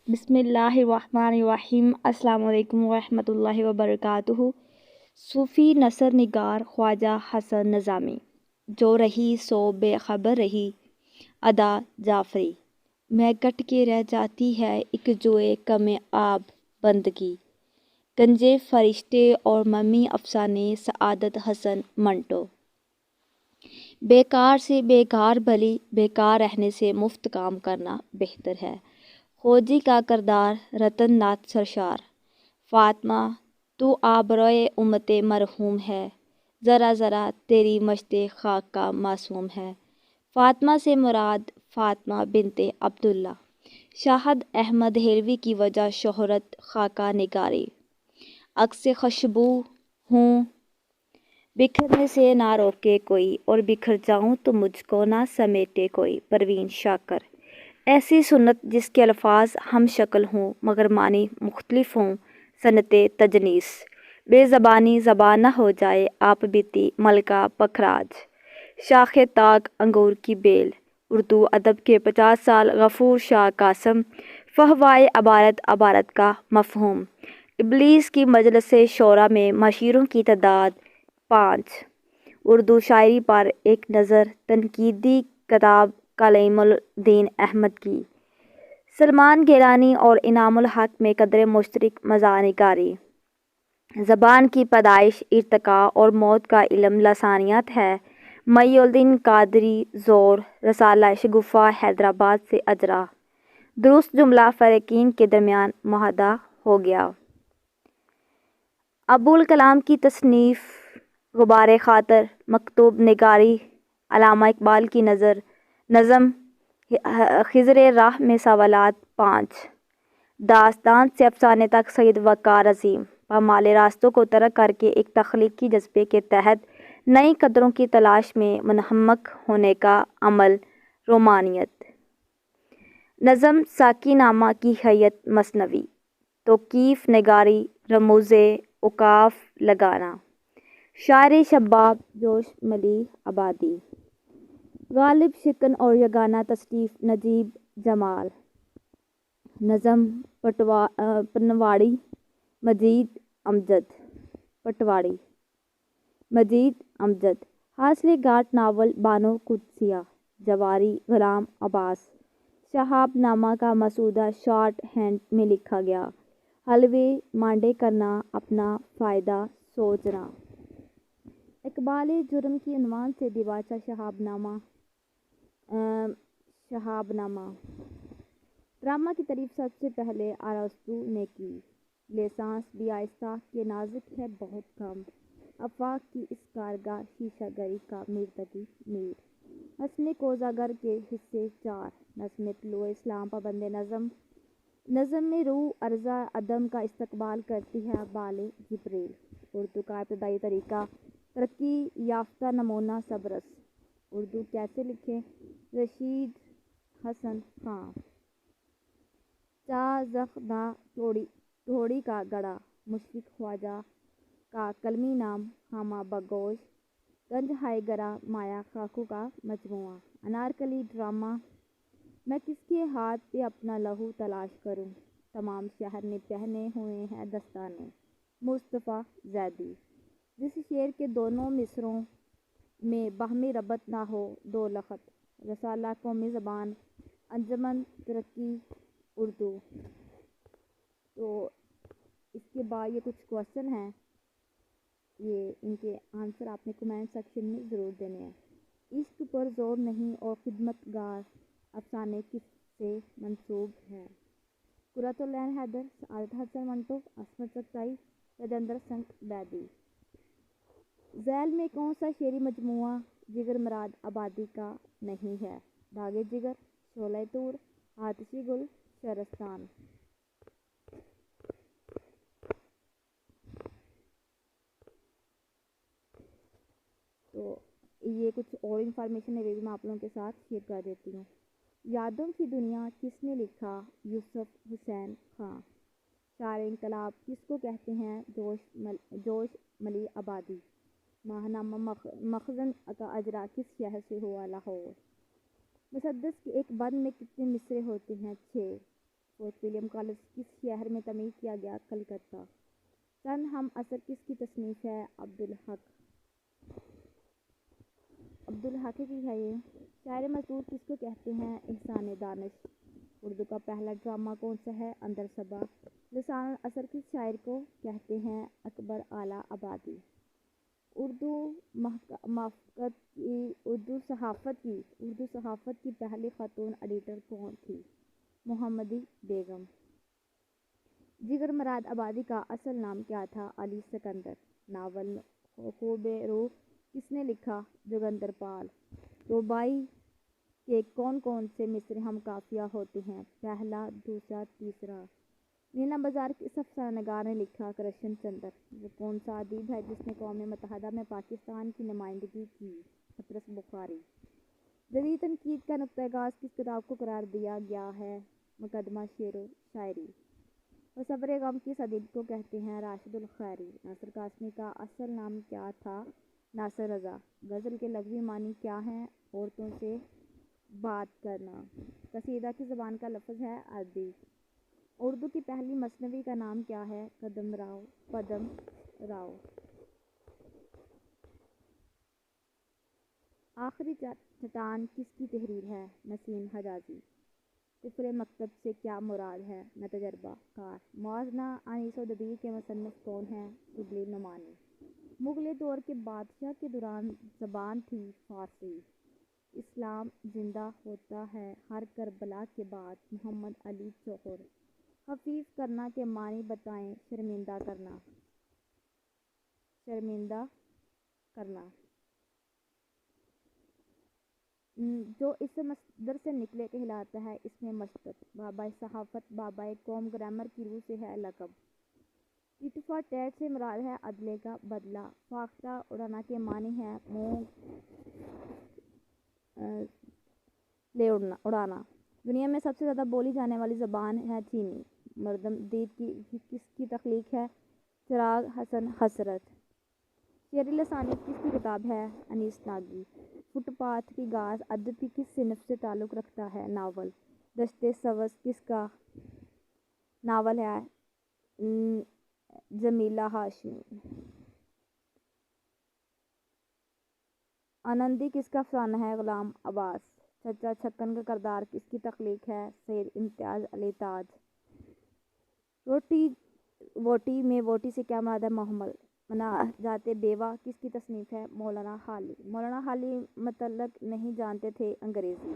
بسم اللہ الرحمن الرحیم۔ السلام علیکم ورحمۃ اللہ وبرکاتہ۔ صوفی نثر نگار خواجہ حسن نظامی۔ جو رہی سو بے خبر رہی ادا جعفری، میں کٹ کے رہ جاتی ہے ایک جوئے کم آب بندگی، گنجے فرشتے اور ممی افسانے سعادت حسن منٹو۔ بیکار سے بیکار بھلی، بیکار رہنے سے مفت کام کرنا بہتر ہے۔ خوجی کا کردار رتن ناتھ سرشار۔ فاطمہ تو آبروئے امت مرحوم ہے، ذرا ذرا تیری مشت خاک کا معصوم ہے۔ فاطمہ سے مراد فاطمہ بنت عبداللہ۔ شاہد احمد ہیروی کی وجہ شہرت خاکہ نگاری، عکس خوشبو ہوں بکھرنے سے نہ روکے کوئی، اور بکھر جاؤں تو مجھ کو نہ سمیٹے کوئی۔ پروین شاکر۔ ایسی سنت جس کے الفاظ ہم شکل ہوں مگر معنی مختلف ہوں، صنعت تجنیس۔ بے زبانی زبان نہ ہو جائے آپ بیتی ملکہ پکھراج۔ شاخ طاق انگور کی بیل۔ اردو ادب کے 50 سال غفور شاہ قاسم۔ فحوائے عبارت عبارت کا مفہوم۔ ابلیس کی مجلس شورا میں مشیروں کی تعداد 5۔ اردو شاعری پر ایک نظر تنقیدی کتاب کلیم الدین احمد کی۔ سلمان گیلانی اور انعام الحق میں قدر مشترک مزاح نگاری۔ زبان کی پیدائش، ارتقاء اور موت کا علم لسانیات ہے۔ محی الدین قادری زور رسالہ شگوفہ حیدرآباد سے اجرا۔ درست جملہ فریقین کے درمیان معاہدہ ہو گیا۔ ابوالکلام کی تصنیف غبار خاطر، مکتوب نگاری، علامہ اقبال کی نظم خضر راہ میں سوالات 5۔ داستان سے افسانے تک سید وقار عظیم، پامال راستوں کو ترک کر کے ایک تخلیقی جذبے کے تحت نئی قدروں کی تلاش میں منہمک ہونے کا عمل رومانیت۔ نظم ساقی نامہ کی ہیئت مثنوی۔ توقیف نگاری، رموز اوقاف لگانا۔ شاعر شباب جوش ملی آبادی۔ غالب شکن اور یگانہ تصنیف نجیب جمال۔ نظم پٹواڑی مجید امجد۔ پٹواڑی مجید امجد۔ حاصل گھاٹ ناول بانو قدسیہ۔ جواری غلام عباس۔ شہاب نامہ کا مسودہ شارٹ ہینڈ میں لکھا گیا۔ حلوے مانڈے کرنا، اپنا فائدہ سوچنا۔ اقبال جرم کی عنوان سے دیباچہ شہاب نامہ ڈرامہ کی تعریف سب سے پہلے ارسطو نے کی۔ لیسانس بھی آہستہ کہ نازک ہے بہت کم، آفاق کی اس کارگاہ شیشہ گری کا مرتقی میر۔ حسن کوزاگر کے حصے 4۔ نظم طلوع اسلام پابند نظم میں روح ارزاں عدم کا استقبال کرتی ہے بال جبریل۔ اردو کا ابتدائی طریقہ، ترقی یافتہ نمونہ سبرس۔ اردو کیسے لکھیں؟ رشید حسن خان۔ چا زخ نہ ٹھوڑی کا گڑا، مشفق خواجہ کا کلمی نام خامہ بگوش، گنج ہائے گرا مایا خاکوں کا مجموعہ۔ انارکلی ڈرامہ، میں کس کے ہاتھ پہ اپنا لہو تلاش کروں، تمام شہر نے پہنے ہوئے ہیں دستانے۔ مصطفیٰ زیدی۔ جس شعر کے دونوں مصرعوں میں باہمی ربط نہ ہو، دو لغت۔ رسالہ قومی زبان، انجمن ترقی اردو۔ تو اس کے بعد یہ کچھ کوشچن ہیں، ان کے آنسر آپ نے کمنٹ سیکشن میں ضرور دینے ہیں۔ عشق پر زور نہیں اور خدمت گار افسانے کس سے منسوب ہے؟ قرۃ العین حیدر، سعادت حسن منٹو، عصمت چغتائی، راجندر سنگھ بیدی۔ ذیل میں کون سا شعری مجموعہ جگر مراد آبادی کا نہیں ہے؟ داغ جگر، شعلہ طور، آتشی گل، شہرستان۔ تو یہ کچھ اور انفارمیشن ہے، بھی میں آپ لوگوں کے ساتھ شیئر کر دیتی ہوں۔ یادوں کی دنیا کس نے لکھا؟ یوسف حسین خان۔ شاعر انقلاب کس کو کہتے ہیں؟ جوش ملی آبادی۔ ماہنامہ مخزن کا اجرا کس شہر سے ہوا؟ لاہور۔ مسدس کے ایک بند میں کتنے مصرعے ہوتے ہیں؟ 6۔ فورٹ ولیم کالج کس شہر میں تعمیر کیا گیا؟ کلکتہ۔ سن ہم عصر کس کی تصنیف ہے؟ عبدالحق کی ہے یہ۔ شاعر مزدور کس کو کہتے ہیں؟ احسان دانش۔ اردو کا پہلا ڈرامہ کون سا ہے؟ اندر صبا۔ لسان العصر کس شاعر کو کہتے ہیں؟ اکبر اعلیٰ آبادی۔ اردو صحافت کی پہلی خاتون ایڈیٹر کون تھی؟ محمدی بیگم۔ جگر مراد آبادی کا اصل نام کیا تھا؟ علی سکندر۔ ناول خوب روح کس نے لکھا؟ جوگندر پال۔ رباعی کے کون کون سے مصرے ہم قافیہ ہوتے ہیں؟ پہلا، دوسرا، تیسرا۔ مینا بازار کس افسانہ نگار نے لکھا؟ کرشن چندر۔ وہ کون سا ادیب ہے جس نے اقوام متحدہ میں پاکستان کی نمائندگی کی؟ حضرت بخاری۔ جدید تنقید کا نقطۂ آغاز کس کتاب کو قرار دیا گیا ہے؟ مقدمہ شعر و شاعری۔ مصور غم کس ادیب کو کہتے ہیں؟ راشد الخیری۔ ناصر قاسمی کا اصل نام کیا تھا؟ ناصر رضا۔ غزل کے لغوی معنی کیا ہیں؟ عورتوں سے بات کرنا۔ قصیدہ کس زبان کا لفظ ہے؟ عربی۔ اردو کی پہلی مثنوی کا نام کیا ہے؟ پدم راؤ۔ آخری چٹان کس کی تحریر ہے؟ نسیم حجازی۔ طفل مکتب سے کیا مراد ہے؟ نہ تجربہ کار۔ موازنہ انیس و دبیر کے مصنف کون ہیں؟ شبلی نعمانی۔ مغلیہ دور کے بادشاہ کے دوران زبان تھی فارسی۔ اسلام زندہ ہوتا ہے ہر کربلا کے بعد۔ محمد علی جوہر۔ خفیف کرنا کے معنی بتائیں۔ شرمندہ کرنا۔ جو اس مصدر سے نکلے کہلاتا ہے اسم مشتق۔ بابا صحافت بابا قوم گرامر کی روح سے ہے لقب۔ ٹٹ فار ٹیٹ سے مراد ہے عدلے کا بدلہ۔ فاختہ اڑانا کے معنی ہے منہ لے اڑانا۔ دنیا میں سب سے زیادہ بولی جانے والی زبان ہے چینی۔ مردم دید کس کی تخلیق ہے؟ چراغ حسن حسرت۔ شعری لسانیات کس کی کتاب ہے؟ انیس ناگی۔ فٹ پاتھ کی گھاس ادب کی کس صنف سے تعلق رکھتا ہے؟ ناول۔ دشت سبز کس کا ناول ہے؟ جمیلہ ہاشمی۔ آنندی کس کا افسانہ ہے؟ غلام عباس۔ چچا چھکن کا کردار کس کی تخلیق ہے؟ سید امتیاز علی تاج۔ ووٹی میں ووٹی سے کیا مراد ہے؟ محمل۔ مناجات بیوہ کس کی تصنیف ہے؟ مولانا حالی۔ مولانا حالی مطلق نہیں جانتے تھے انگریزی۔